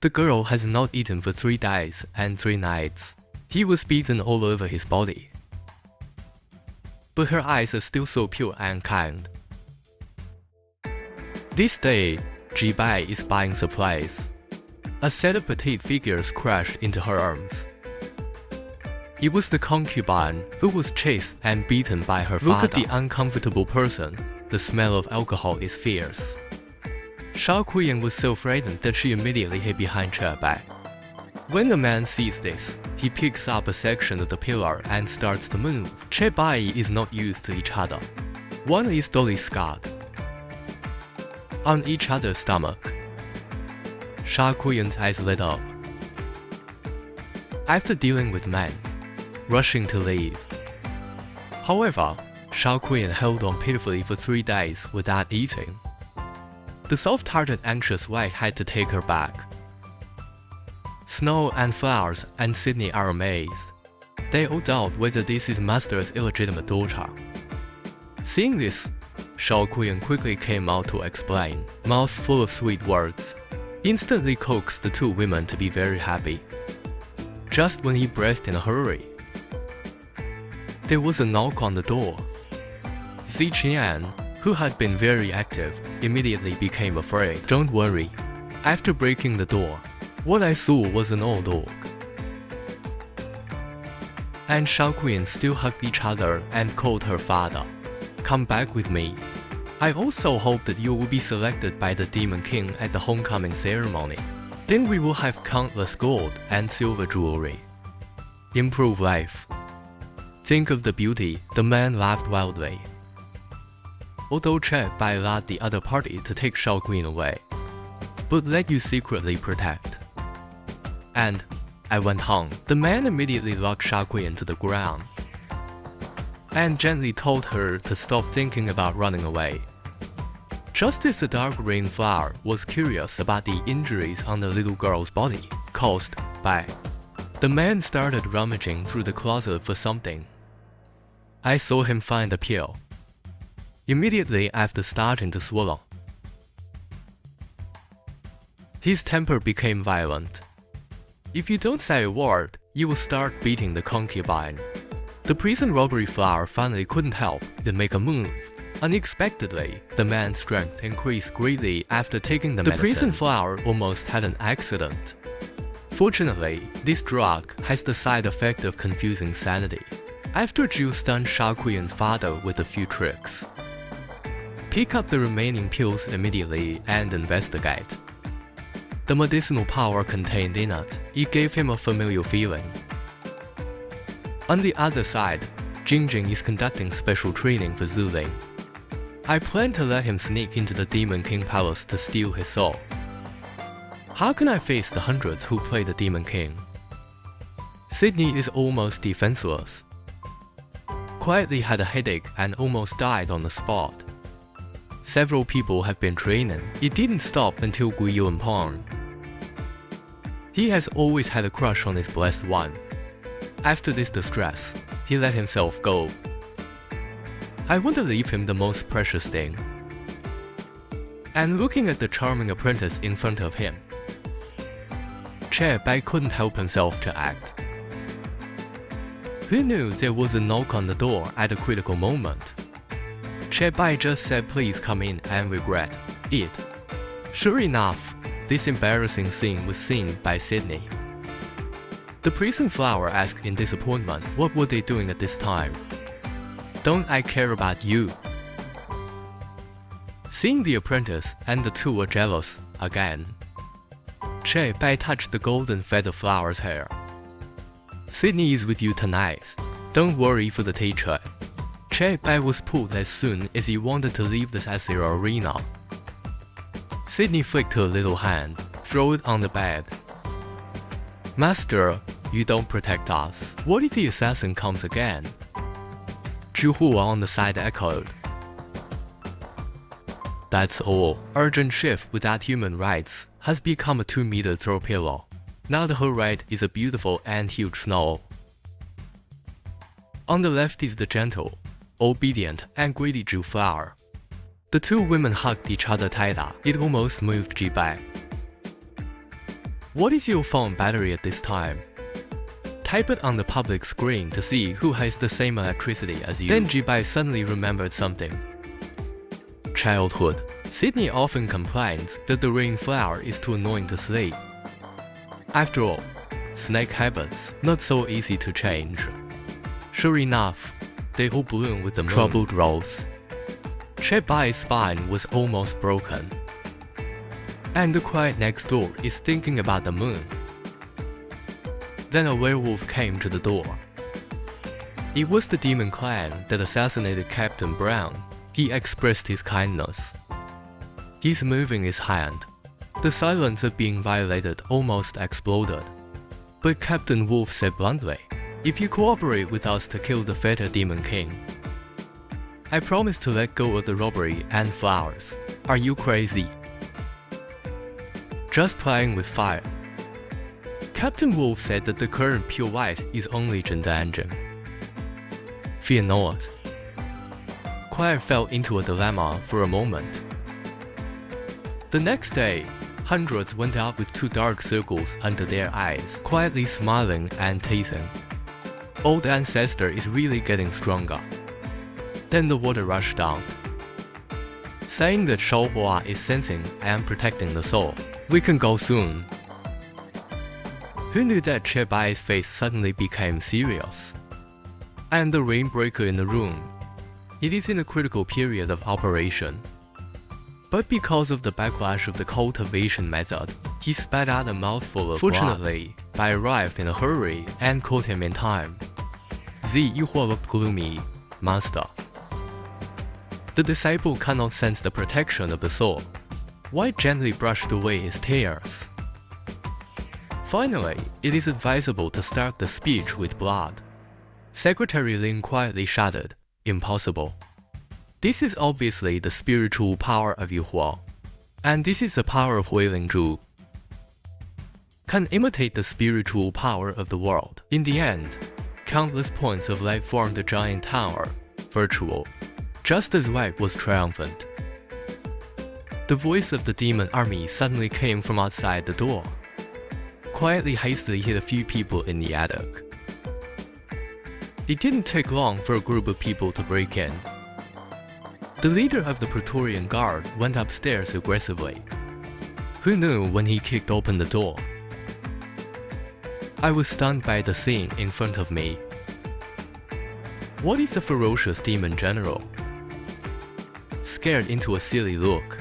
The girl has not eaten for 3 days and 3 nights. He was beaten all over his body. But her eyes are still so pure and kind. This day, Jiao is buying supplies. A set of petite figures crashed into her arms. It was the concubine who was chased and beaten by her father. Look at the uncomfortable person. The smell of alcohol is fierce. Shao Kuyan was so frightened that she immediately hid behind Jiao. When the man sees this, he picks up a section of the pillar and starts to move. Jiao is not used to each other. One is dolly scarred on each other's stomach. Shao Kuyan's eyes lit up. After dealing with men, rushing to leave. However, Shao Kuyan held on pitifully for 3 days without eating. The soft-hearted, anxious wife had to take her back. Snow and Flowers and Sydney are amazed. They all doubt whether this is Master's illegitimate daughter. Seeing this, Shao Kuyan quickly came out to explain, mouth full of sweet words. Instantly coaxed the 2 women to be very happy. Just when he breathed in a hurry, there was a knock on the door. Ziqian, who had been very active, immediately became afraid. Don't worry. After breaking the door, what I saw was an old dog. And Shao Kuyan still hugged each other and called her father. Come back with me. I also hope that you will be selected by the Demon King at the homecoming ceremony. Then we will have countless gold and silver jewelry. Improve life. Think of the beauty. The man laughed wildly. Although Jiao allowed the other party to take Shao Kuyan away, but let you secretly protect. And, I went on. The man immediately locked Shao Kuyan to the ground and gently told her to stop thinking about running away. Just as the dark green flower was curious about the injuries on the little girl's body caused by, the man started rummaging through the closet for something. I saw him find a pill. Immediately after starting to swallow, his temper became violent. If you don't say a word, you will start beating the concubine. The prison robbery flower finally couldn't help but make a move. Unexpectedly, the man's strength increased greatly after taking the medicine. The prison flower almost had an accident. Fortunately, this drug has the side effect of confusing sanity. After Jiao stunned Shao Kuyan's father with a few tricks, pick up the remaining pills immediately and investigate. The medicinal power contained in it gave him a familiar feeling. On the other side, Jingjing is conducting special training for Zuling. I plan to let him sneak into the Demon King Palace to steal his soul. How can I face the hundreds who play the Demon King? Sydney is almost defenseless. Quietly had a headache and almost died on the spot. Several people have been training. It didn't stop until Guiyuan Pong. He has always had a crush on his blessed one. After this distress, he let himself go. I want to leave him the most precious thing. And looking at the charming apprentice in front of him, Jiao couldn't help himself to act. Who knew there was a knock on the door at a critical moment? Jiao just said please come in and regret it. Sure enough, this embarrassing scene was seen by Sydney. The prison flower asked in disappointment what were they doing at this time. Don't I care about you? Seeing the apprentice and the 2 were jealous again, Jiao touched the golden feather flower's hair. Sydney is with you tonight. Don't worry for the teacher. Jiao was pulled as soon as he wanted to leave the Sassy arena. Sydney flicked her little hand, threw it on the bed. Master, you don't protect us. What if the assassin comes again? Zhu Hua on the side echoed. That's all. Urgent shift without human rights has become a 2-meter throw pillow. Now the whole right is a beautiful and huge snow. On the left is the gentle, obedient, and greedy Zhu flower. The 2 women hugged each other tighter. It almost moved Jiao. What is your phone battery at this time? Type it on the public screen to see who has the same electricity as you. Then Jiao suddenly remembered something. Childhood. Sydney often complains that the rainflower is too annoying to sleep. After all, snake habits not so easy to change. Sure enough, they all bloom with the troubled rose. Jiao's spine was almost broken. And the quiet next door is thinking about the moon. Then a werewolf came to the door. It was the demon clan that assassinated Captain Brown. He expressed his kindness. He's moving his hand. The silence of being violated almost exploded. But Captain Wolf said bluntly, "If you cooperate with us to kill the fatal demon king, I promise to let go of the robbery and flowers. Are you crazy?" Just playing with fire. Captain Wolf said that the current pure white is only the engine. Fear not. Quiet fell into a dilemma for a moment. The next day, hundreds went out with 2 dark circles under their eyes, quietly smiling and teasing. Old ancestor is really getting stronger. Then the water rushed out, saying that Shaohua is sensing and protecting the soul. We can go soon. Who knew that Jiao's face suddenly became serious? And the rainbreaker in the room. It is in a critical period of operation. But because of the backlash of the cultivation method, he spat out a mouthful of Fortunately, I arrived in a hurry and caught him in time. The Yuhua looked gloomy. Master. The disciple cannot sense the protection of the soul. White gently brushed away his tears. Finally, it is advisable to start the speech with blood. Secretary Lin quietly shouted, "Impossible. This is obviously the spiritual power of Yuhua, and this is the power of Huilin Zhu. Can imitate the spiritual power of the world. In the end, countless points of light formed a giant tower, virtual, just as white was triumphant." The voice of the demon army suddenly came from outside the door. Quietly hastily hit a few people in the attic. It didn't take long for a group of people to break in. The leader of the Praetorian Guard went upstairs aggressively. Who knew when he kicked open the door? I was stunned by the scene in front of me. What is a ferocious demon general? Scared into a silly look.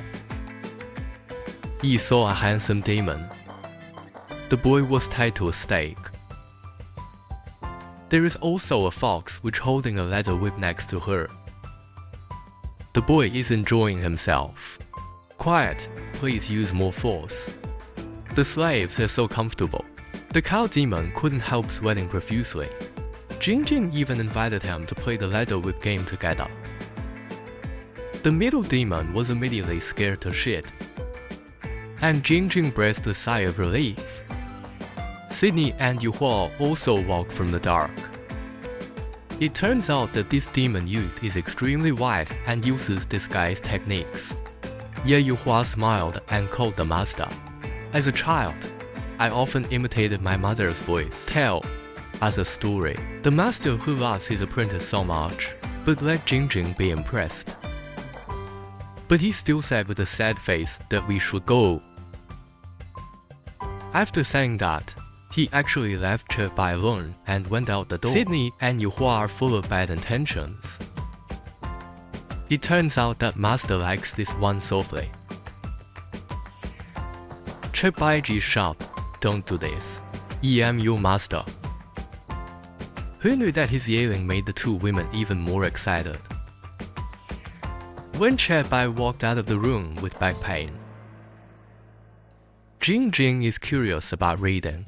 He saw a handsome demon. The boy was tied to a stake. There is also a fox which holding a leather whip next to her. The boy is enjoying himself. Quiet, please use more force. The slaves are so comfortable. The cow demon couldn't help sweating profusely. Jingjing even invited him to play the leather whip game together. The middle demon was immediately scared to shit. And Jingjing breathed a sigh of relief. Sydney and Yuhua also walked from the dark. It turns out that this demon youth is extremely wise and uses disguise techniques. Ye Yuhua smiled and called the master. As a child, I often imitated my mother's voice. Tell us a story. The master who loves his apprentice so much, but let Jingjing be impressed. But he still said with a sad face that we should go. After saying that, he actually left Jiao alone and went out the door. Sydney and Yuhua are full of bad intentions. It turns out that master likes this one softly. Jiao shout, "Don't do this. EMU master." Who knew that his yelling made the 2 women even more excited? When Jiao walked out of the room with back pain. Jingjing is curious about reading.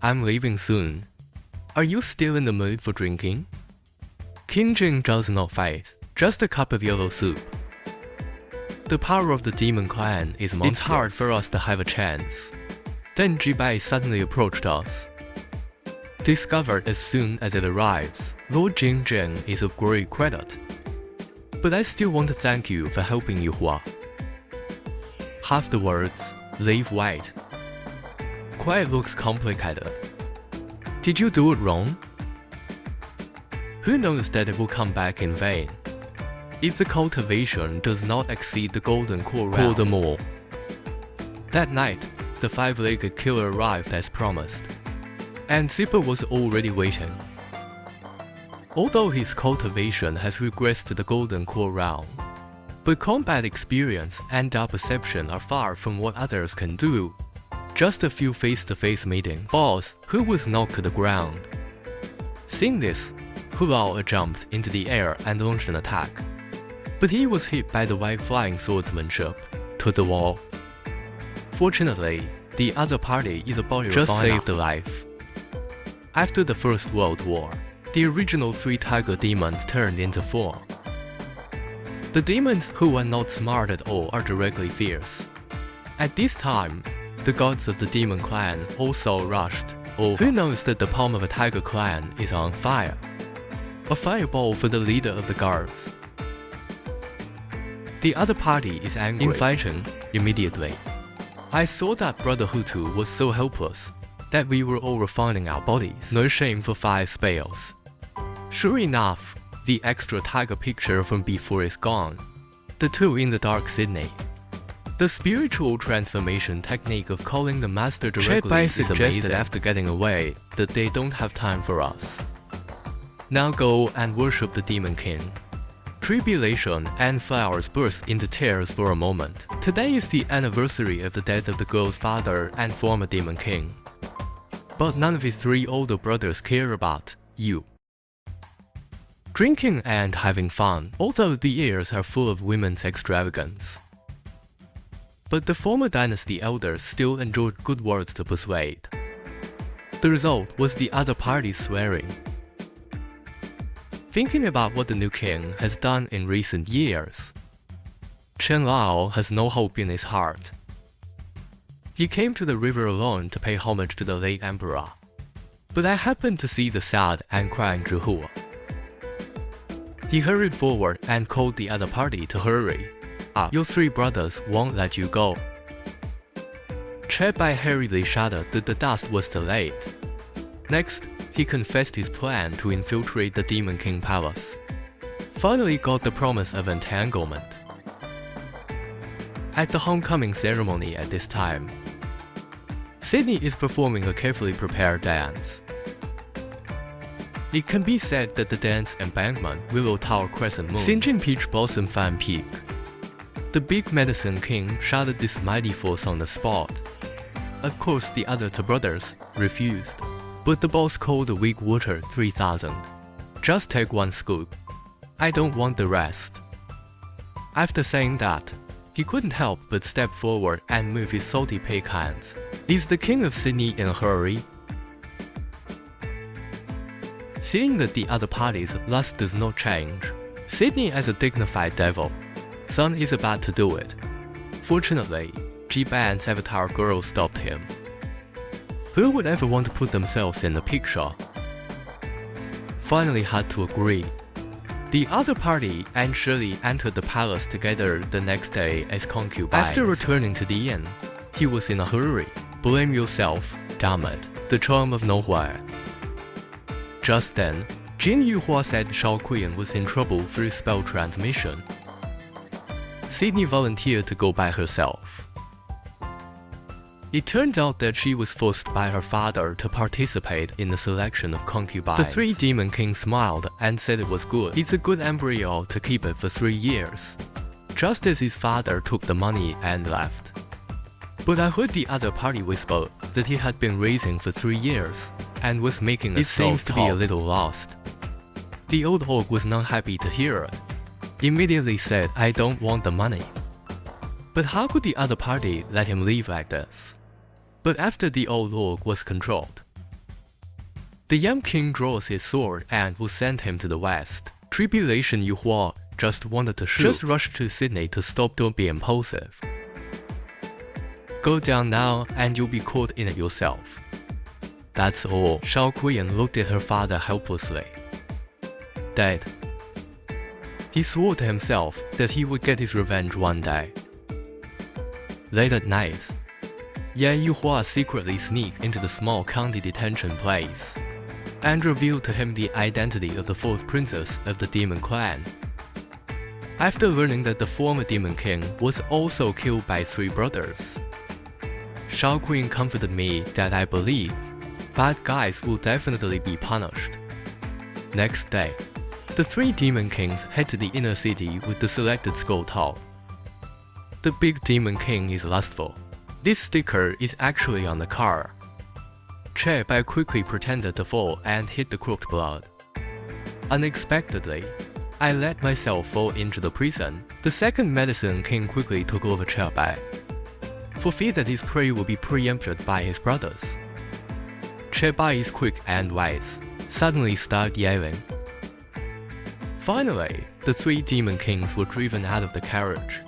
I'm leaving soon. Are you still in the mood for drinking? Jingjing does not fight, just a cup of yellow soup. The power of the demon clan is monstrous. It's hard for us to have a chance. Then Jiao suddenly approached us. Discovered as soon as it arrives, Lord Jingjing is of great credit. But I still want to thank you for helping Yuhua. Half the words, Leave white. Quite looks complicated. Did you do it wrong? Who knows that it will come back in vain? If the cultivation does not exceed the golden core round, call them all. That night, the five-legged killer arrived as promised, and Zipper was already waiting. Although his cultivation has regressed to the golden core realm, but combat experience and our perception are far from what others can do. Just a few face-to-face meetings. Boss, who was knocked to the ground. Seeing this, Hulao jumped into the air and launched an attack, but he was hit by the white flying swordsmanship to the wall. Fortunately, the other party is a body just saved a life. After the First World War, the original 3 tiger demons turned into 4. The demons who are not smart at all are directly fierce. At this time, the gods of the demon clan also rushed over. Who knows that the palm of a tiger clan is on fire? A fireball for the leader of the guards. The other party is angry. In fighting, immediately. I saw that Brother Hutu was so helpless that we were all refining our bodies. No shame for 5 spells. Sure enough, the extra tiger picture from before is gone. The 2 in the dark Sydney. The spiritual transformation technique of calling the master directly is amazing. After getting away that they don't have time for us. Now go and worship the Demon King. Tribulation and flowers burst into tears for a moment. Today is the anniversary of the death of the girl's father and former Demon King. But none of his 3 older brothers care about you. Drinking and having fun, although the ears are full of women's extravagance. But the former dynasty elders still enjoyed good words to persuade. The result was the other party swearing. Thinking about what the new king has done in recent years, Chen Lao has no hope in his heart. He came to the river alone to pay homage to the late emperor, but I happened to see the sad and crying Zhihu. He hurried forward and called the other party to hurry. Your 3 brothers won't let you go. Che Bai hurriedly shouted that the dust was too late. Next, he confessed his plan to infiltrate the Demon King Palace. Finally got the promise of entanglement. At the homecoming ceremony at this time, Sydney is performing a carefully prepared dance. It can be said that the dance embankment Willow Tower Crescent Moon, Xinjin Peach Blossom Fan Peak. The big medicine king shouted this mighty force on the spot. Of course, the other 2 brothers refused. But the boss called the weak water 3000. Just take 1 scoop. I don't want the rest. After saying that, he couldn't help but step forward and move his salty pig hands. Is the king of Sydney in a hurry? Seeing that the other party's lust does not change, Sydney as a dignified devil, Sun is about to do it. Fortunately, G-Ban's avatar girl stopped him. Who would ever want to put themselves in the picture? Finally had to agree. The other party and Shirley entered the palace together the next day as concubines. After returning to the inn, he was in a hurry. Blame yourself, damn it, the charm of nowhere. Just then, Jin Yuhua said Shao Kuyan was in trouble through spell transmission. Sydney volunteered to go by herself. It turned out that she was forced by her father to participate in the selection of concubines. The 3 Demon Kings smiled and said it was good. It's a good embryo to keep it for 3 years. Just as his father took the money and left. But I heard the other party whisper that he had been raising for 3 years and was making it seems to be a little lost. The old orc was not happy to hear it. Immediately said, I don't want the money. But how could the other party let him leave like this? But after the old orc was controlled, the young king draws his sword and will send him to the west. Tribulation Yuhua just wanted to shoot. Just rush to Sydney to stop, don't be impulsive. Go down now and you'll be caught in it yourself. That's all. Shao Kuyan looked at her father helplessly. Dead. He swore to himself that he would get his revenge one day. Late at night, Yan Yuhua secretly sneaked into the small county detention place and revealed to him the identity of the fourth princess of the demon clan. After learning that the former demon king was also killed by 3 brothers, Shao Queen comforted me that I believe bad guys will definitely be punished. Next day, the 3 demon kings head to the inner city with the selected skull top. The big demon king is lustful. This sticker is actually on the car. Che Bai quickly pretended to fall and hit the crooked blood. Unexpectedly, I let myself fall into the prison. The second medicine king quickly took over Che Bai, for fear that his prey will be preempted by his brothers. Che Bai is quick and wise, suddenly started yelling. Finally, the 3 demon kings were driven out of the carriage.